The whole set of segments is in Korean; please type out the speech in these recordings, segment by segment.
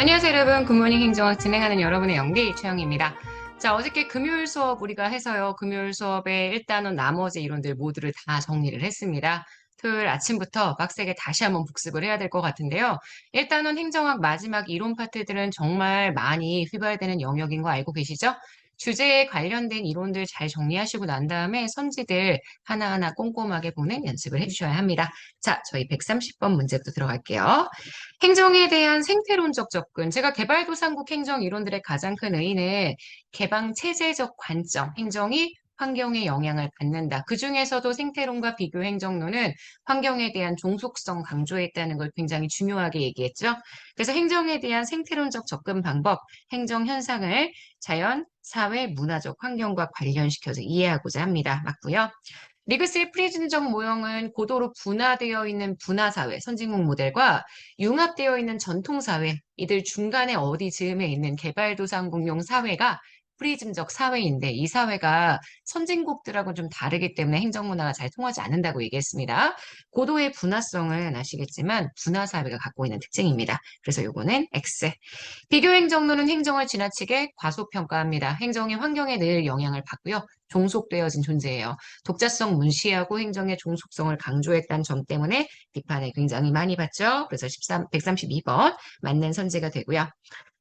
안녕하세요, 여러분. 굿모닝 행정학 진행하는 여러분의 영디 최영입니다. 자, 어저께 금요일 수업 우리가 해서요. 금요일 수업에 일단은 나머지 이론들 모두를 다 정리를 했습니다. 토요일 아침부터 빡세게 다시 한번 복습을 해야 될 것 같은데요. 일단은 행정학 마지막 이론 파트들은 정말 많이 휘발되는 영역인 거 알고 계시죠? 주제에 관련된 이론들 잘 정리하시고 난 다음에 선지들 하나하나 꼼꼼하게 보는 연습을 해주셔야 합니다. 자, 저희 130번 문제부터 들어갈게요. 행정에 대한 생태론적 접근. 제가 개발도상국 행정 이론들의 가장 큰 의의는 개방 체제적 관점, 행정이 환경에 영향을 받는다. 그중에서도 생태론과 비교 행정론은 환경에 대한 종속성 강조했다는 걸 굉장히 중요하게 얘기했죠. 그래서 행정에 대한 생태론적 접근 방법, 행정 현상을 자연, 사회, 문화적 환경과 관련시켜서 이해하고자 합니다. 맞고요. 리그스의 프리즘적 모형은 고도로 분화되어 있는 분화사회, 선진국 모델과 융합되어 있는 전통사회, 이들 중간에 어디 즈음에 있는 개발도상국용 사회가 프리즘적 사회인데 이 사회가 선진국들하고는 좀 다르기 때문에 행정문화가 잘 통하지 않는다고 얘기했습니다. 고도의 분화성은 아시겠지만 분화사회가 갖고 있는 특징입니다. 그래서 요거는 X. 비교행정론은 행정을 지나치게 과소평가합니다. 행정이 환경에 늘 영향을 받고요. 종속되어진 존재예요. 독자성 무시하고 행정의 종속성을 강조했다는 점 때문에 비판을 굉장히 많이 받죠. 그래서 132번 맞는 선지가 되고요.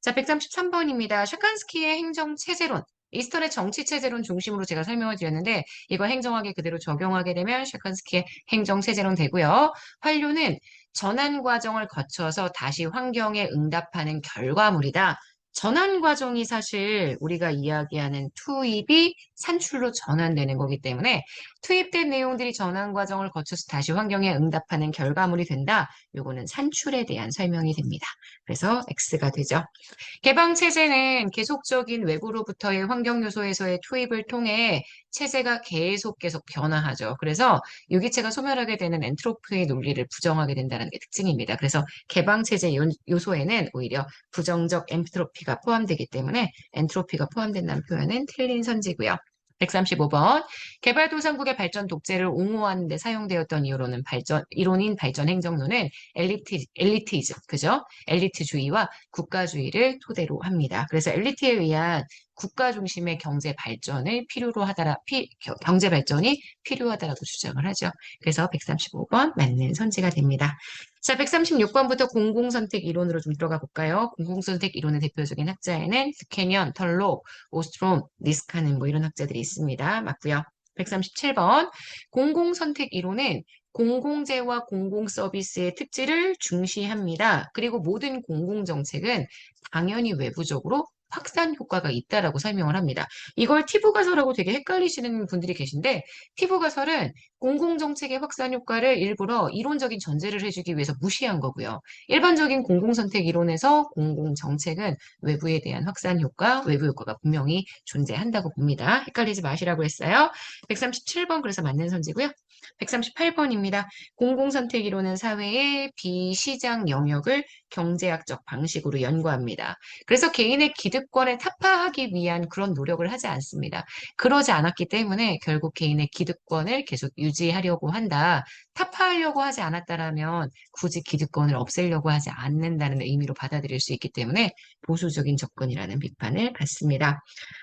자, 133번입니다. 샤칸스키의 행정체제론. 이스턴의 정치체제론 중심으로 제가 설명을 드렸는데 이거 행정학에 그대로 적용하게 되면 샤칸스키의 행정체제론 되고요. 환류는 전환 과정을 거쳐서 다시 환경에 응답하는 결과물이다. 전환 과정이 사실 우리가 이야기하는 투입이 산출로 전환되는 거기 때문에 투입된 내용들이 전환 과정을 거쳐서 다시 환경에 응답하는 결과물이 된다. 요거는 산출에 대한 설명이 됩니다. 그래서 X가 되죠. 개방 체제는 계속적인 외부로부터의 환경 요소에서의 투입을 통해 체제가 계속 변화하죠. 그래서 유기체가 소멸하게 되는 엔트로피의 논리를 부정하게 된다는 게 특징입니다. 그래서 개방 체제 요소에는 오히려 부정적 엔트로피가 포함되기 때문에 엔트로피가 포함된다는 표현은 틀린 선지고요. 135번. 개발도상국의 발전 독재를 옹호하는 데 사용되었던 이론인 발전 행정론은 엘리티즘, 그죠? 엘리트주의와 국가주의를 토대로 합니다. 그래서 엘리트에 의한 국가 중심의 경제 발전이 필요하다라고 주장을 하죠. 그래서 135번 맞는 선지가 됩니다. 자, 136번부터 공공선택 이론으로 좀 들어가 볼까요? 공공선택 이론의 대표적인 학자에는 스캐년, 털록, 오스트롬, 니스카는 뭐 이런 학자들이 있습니다. 맞고요. 137번 공공선택 이론은 공공재와 공공서비스의 특질을 중시합니다. 그리고 모든 공공정책은 당연히 외부적으로 확산 효과가 있다라고 설명을 합니다. 이걸 티브가설하고 되게 헷갈리시는 분들이 계신데 티브가설은 공공정책의 확산 효과를 일부러 이론적인 전제를 해주기 위해서 무시한 거고요. 일반적인 공공선택 이론에서 공공정책은 외부에 대한 확산 효과, 외부 효과가 분명히 존재한다고 봅니다. 헷갈리지 마시라고 했어요. 137번 그래서 맞는 선지고요. 138번입니다. 공공선택 이론은 사회의 비시장 영역을 경제학적 방식으로 연구합니다. 그래서 개인의 기득권을 타파하기 위한 그런 노력을 하지 않습니다. 그러지 않았기 때문에 결국 개인의 기득권을 계속 유지하려고 한다. 타파하려고 하지 않았다라면 굳이 기득권을 없애려고 하지 않는다는 의미로 받아들일 수 있기 때문에 보수적인 접근이라는 비판을 받습니다.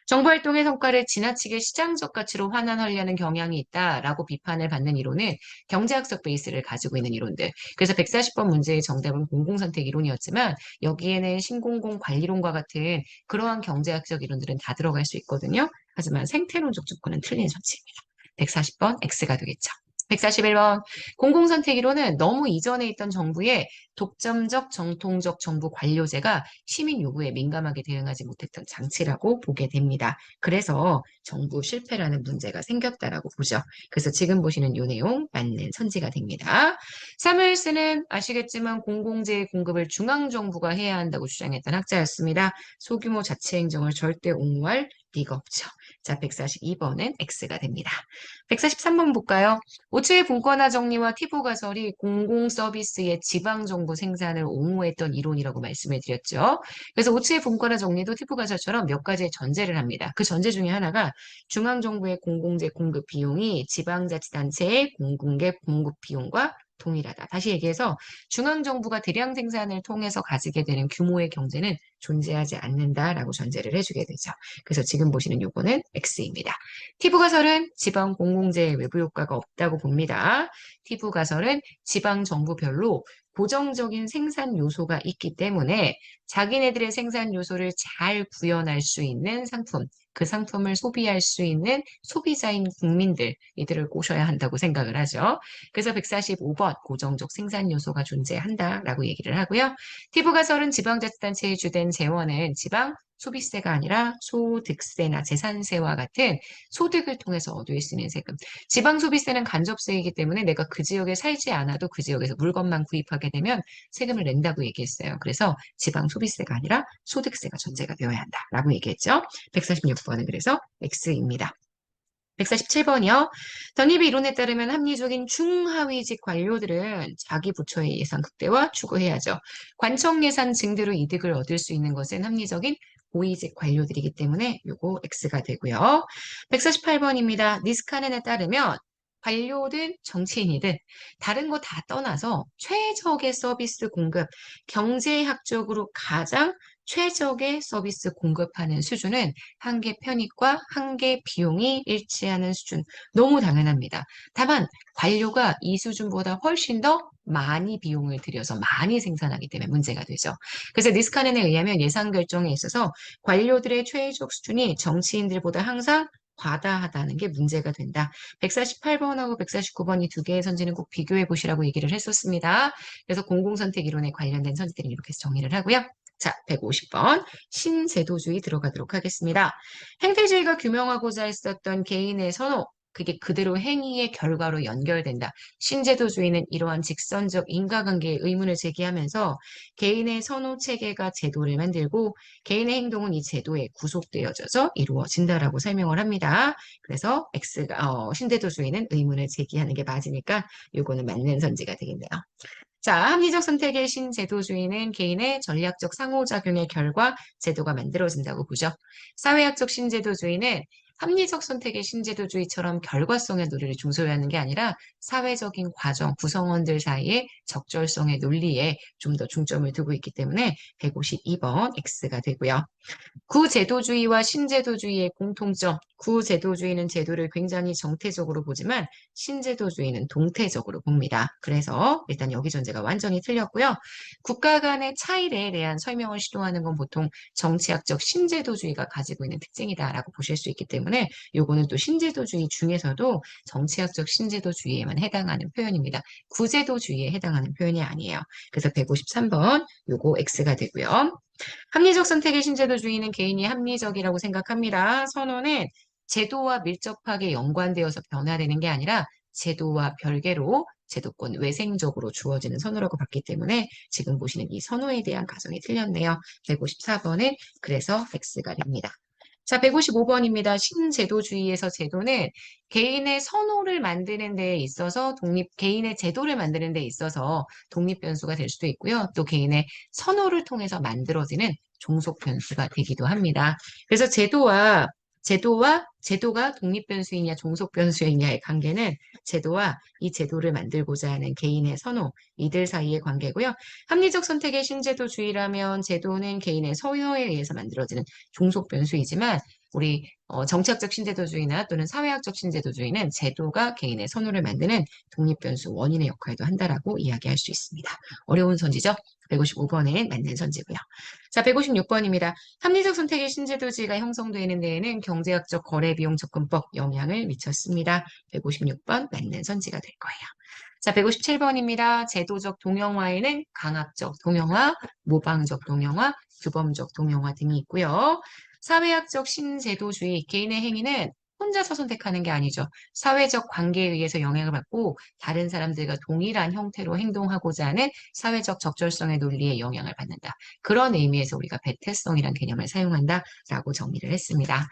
정부활동의 성과를 지나치게 시장적 가치로 환원하려는 경향이 있다라고 비판을 받는 이론은 경제학적 베이스를 가지고 있는 이론들. 그래서 140번 문제의 정답은 공공선택 이론이었지만 여기에는 신공공 관리론과 같은 그러한 경제학적 이론들은 다 들어갈 수 있거든요. 하지만 생태론적 접근은 틀린 소지입니다. 140번 X가 되겠죠. 141번 공공선택 이론은 너무 이전에 있던 정부의 독점적 정통적 정부 관료제가 시민 요구에 민감하게 대응하지 못했던 장치라고 보게 됩니다. 그래서 정부 실패라는 문제가 생겼다라고 보죠. 그래서 지금 보시는 이 내용 맞는 선지가 됩니다. 사무엘스는 아시겠지만 공공재의 공급을 중앙정부가 해야 한다고 주장했던 학자였습니다. 소규모 자치행정을 절대 옹호할 리가 없죠. 자, 142번은 X가 됩니다. 143번 볼까요? 오츠의 분권화 정리와 티보 가설이 공공 서비스의 지방 정부 생산을 옹호했던 이론이라고 말씀을 드렸죠. 그래서 오츠의 분권화 정리도 티보 가설처럼 몇 가지의 전제를 합니다. 그 전제 중에 하나가 중앙 정부의 공공재 공급 비용이 지방자치단체의 공공재 공급 비용과 동일하다. 다시 얘기해서 중앙정부가 대량 생산을 통해서 가지게 되는 규모의 경제는 존재하지 않는다라고 전제를 해주게 되죠. 그래서 지금 보시는 요거는 X입니다. 티부가설은 지방 공공재의 외부 효과가 없다고 봅니다. 티부가설은 지방 정부별로 고정적인 생산 요소가 있기 때문에 자기네들의 생산 요소를 잘 구현할 수 있는 상품, 그 상품을 소비할 수 있는 소비자인 국민들, 이들을 꼬셔야 한다고 생각을 하죠. 그래서 145번 고정적 생산 요소가 존재한다라고 얘기를 하고요. 티부가설은 지방자치단체에 주된 재원은 지방 소비세가 아니라 소득세나 재산세와 같은 소득을 통해서 얻을 수 있는 세금. 지방 소비세는 간접세이기 때문에 내가 그 지역에 살지 않아도 그 지역에서 물건만 구입하게 되면 세금을 낸다고 얘기했어요. 그래서 지방 소비세가 아니라 소득세가 전제가 되어야 한다라고 얘기했죠. 146번은 그래서 X입니다. 147번이요. 덧입의 이론에 따르면 합리적인 중하위직 관료들은 자기 부처의 예산 극대화 추구해야죠. 관청 예산 증대로 이득을 얻을 수 있는 것은 합리적인 고위직 관료들이기 때문에 요거 X가 되고요. 148번입니다. 니스카넨에 따르면 관료든 정치인이든 다른 거 다 떠나서 최적의 서비스 공급, 경제학적으로 가장 최적의 서비스 공급하는 수준은 한계 편익과 한계 비용이 일치하는 수준. 너무 당연합니다. 다만 관료가 이 수준보다 훨씬 더 많이 비용을 들여서 많이 생산하기 때문에 문제가 되죠. 그래서 니스카넨에 의하면 예산 결정에 있어서 관료들의 최적 수준이 정치인들보다 항상 과다하다는 게 문제가 된다. 148번하고 149번 이 두 개의 선지는 꼭 비교해 보시라고 얘기를 했었습니다. 그래서 공공선택 이론에 관련된 선지들은 이렇게 해서 정리를 하고요. 자, 150번 신제도주의 들어가도록 하겠습니다. 행태주의가 규명하고자 했었던 개인의 선호, 그게 그대로 행위의 결과로 연결된다. 신제도주의는 이러한 직선적 인과관계의 의문을 제기하면서 개인의 선호 체계가 제도를 만들고 개인의 행동은 이 제도에 구속되어져서 이루어진다라고 설명을 합니다. 그래서 신제도주의는 의문을 제기하는 게 맞으니까 요거는 맞는 선지가 되겠네요. 자, 합리적 선택의 신제도주의는 개인의 전략적 상호작용의 결과 제도가 만들어진다고 보죠. 사회학적 신제도주의는 합리적 선택의 신제도주의처럼 결과성의 논리를 중소화하는 게 아니라 사회적인 과정, 구성원들 사이의 적절성의 논리에 좀 더 중점을 두고 있기 때문에 152번 X가 되고요. 구제도주의와 신제도주의의 공통점. 구제도주의는 제도를 굉장히 정태적으로 보지만 신제도주의는 동태적으로 봅니다. 그래서 일단 여기 전제가 완전히 틀렸고요. 국가 간의 차이에 대한 설명을 시도하는 건 보통 정치학적 신제도주의가 가지고 있는 특징이다라고 보실 수 있기 때문에 요거는 또 신제도주의 중에서도 정치학적 신제도주의에만 해당하는 표현입니다. 구제도주의에 해당하는 표현이 아니에요. 그래서 153번 요거 X가 되고요. 합리적 선택의 신제도주의는 개인이 합리적이라고 생각합니다. 선호는 제도와 밀접하게 연관되어서 변화되는 게 아니라 제도와 별개로 제도권 외생적으로 주어지는 선호라고 봤기 때문에 지금 보시는 이 선호에 대한 가정이 틀렸네요. 154번은 그래서 X가 됩니다. 자, 155번입니다. 신제도주의에서 제도는 개인의 선호를 만드는 데 있어서 개인의 제도를 만드는 데 있어서 독립 변수가 될 수도 있고요. 또 개인의 선호를 통해서 만들어지는 종속 변수가 되기도 합니다. 그래서 제도가 독립 변수이냐 종속 변수이냐의 관계는 제도와 이 제도를 만들고자 하는 개인의 선호, 이들 사이의 관계고요. 합리적 선택의 신제도주의라면 제도는 개인의 선호에 의해서 만들어지는 종속 변수이지만 우리 정치학적 신제도주의나 또는 사회학적 신제도주의는 제도가 개인의 선호를 만드는 독립변수 원인의 역할도 한다라고 이야기할 수 있습니다. 어려운 선지죠? 155번에 맞는 선지고요. 자, 156번입니다. 합리적 선택의 신제도주의가 형성되는 데에는 경제학적 거래비용 접근법 영향을 미쳤습니다. 156번 맞는 선지가 될 거예요. 자, 157번입니다. 제도적 동형화에는 강압적 동형화, 모방적 동형화, 규범적 동형화 등이 있고요. 사회학적 신제도주의, 개인의 행위는 혼자서 선택하는 게 아니죠. 사회적 관계에 의해서 영향을 받고 다른 사람들과 동일한 형태로 행동하고자 하는 사회적 적절성의 논리에 영향을 받는다. 그런 의미에서 우리가 배태성이라는 개념을 사용한다라고 정리를 했습니다.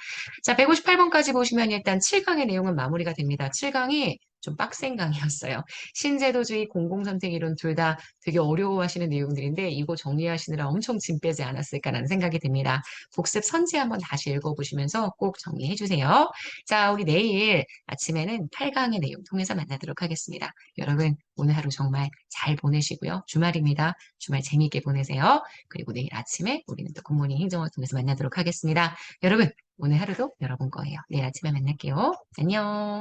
자, 158번까지 보시면 일단 7강의 내용은 마무리가 됩니다. 7강이 좀 빡센 강의였어요. 신제도주의, 공공선택 이론 둘 다 되게 어려워하시는 내용들인데 이거 정리하시느라 엄청 짐 빼지 않았을까라는 생각이 듭니다. 복습 선지 한번 다시 읽어보시면서 꼭 정리해 주세요. 자, 우리 내일 아침에는 8강의 내용 통해서 만나도록 하겠습니다. 여러분, 오늘 하루 정말 잘 보내시고요. 주말입니다. 주말 재미있게 보내세요. 그리고 내일 아침에 우리는 또 굿모닝 행정을 통해서 만나도록 하겠습니다. 여러분, 오늘 하루도 여러분 거예요. 내일 아침에 만날게요. 안녕.